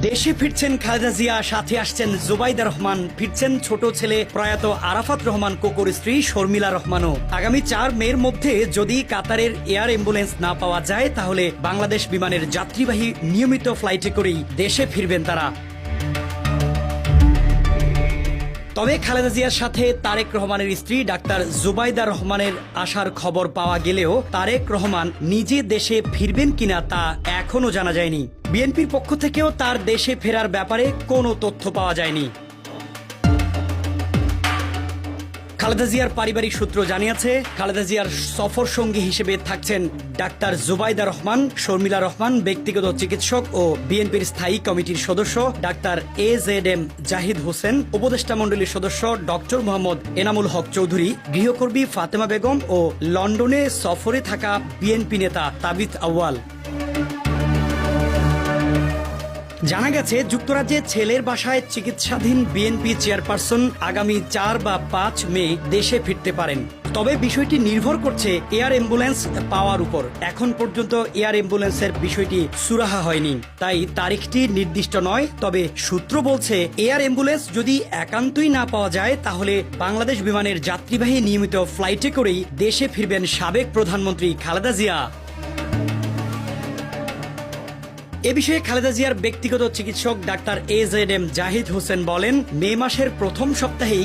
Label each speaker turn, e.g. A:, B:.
A: দেশে ফিরছেন খালেদা জিয়া, সাথে আসছেন জুবাইদা রহমান, ফিরছেন ছোট ছেলে প্রয়াত আরাফাত রহমান কোকোর স্ত্রী শর্মিলা রহমানও। আগামী 4 মের মধ্যে যদি কাতারের এয়ার অ্যাম্বুলেন্স না পাওয়া যায় তাহলে বাংলাদেশ বিমানের যাত্রীবাহী নিয়মিত ফ্লাইটে করেই দেশে ফিরবেন তারা। তবে খালেদা জিয়ার সাথে তারেক রহমানের স্ত্রী ডাক্তার জুবাইদা রহমানের আসার খবর পাওয়া গেলেও তারেক রহমান নিজে দেশে ফিরবেন কিনা তা এখনো জানা যায়নি। বিএনপির পক্ষ থেকেও তার দেশে ফেরার ব্যাপারে কোনো তথ্য পাওয়া যায়নি। খালেদা জিয়ার পারিবারিক সূত্র জানিয়েছে, খালেদা জিয়ার সফর সঙ্গী হিসেবে থাকছেন ডাক্তার জুবাইদা রহমান, শর্মিলা রহমান, ব্যক্তিগত চিকিৎসক ও বিএনপির স্থায়ী কমিটির সদস্য ডাক্তার AZM জাহিদ হোসেন, উপদেষ্টা মণ্ডলীর সদস্য ডক্টর মোহাম্মদ এনামুল হক চৌধুরী, গৃহকর্মী ফাতেমা বেগম ও লন্ডনে সফরে থাকা বিএনপি নেতা তাবিথ আউয়াল। জানা গেছে, যুক্তরাজ্যে ছেলের বাসায় চিকিৎসাধীন বিএনপি চেয়ারপারসন আগামী 4 বা 5 মে দেশে ফিরতে পারেন। তবে বিষয়টি নির্ভর করছে এয়ার অ্যাম্বুলেন্স পাওয়ার উপর। এখন পর্যন্ত এয়ার অ্যাম্বুলেন্সের বিষয়টি সুরাহা হয়নি, তাই তারিখটি নির্দিষ্ট নয়। তবে সূত্র বলছে, এয়ার অ্যাম্বুলেন্স যদি একান্তই না পাওয়া যায় তাহলে বাংলাদেশ বিমানের যাত্রীবাহী নিয়মিত ফ্লাইটে করেই দেশে ফিরবেন সাবেক প্রধানমন্ত্রী খালেদা জিয়া। এ বিষয়ে খালেদা জিয়ার ব্যক্তিগত চিকিৎসক ডাক্তার AZM জাহিদ হোসেন বলেন, মে মাসের প্রথম সপ্তাহেই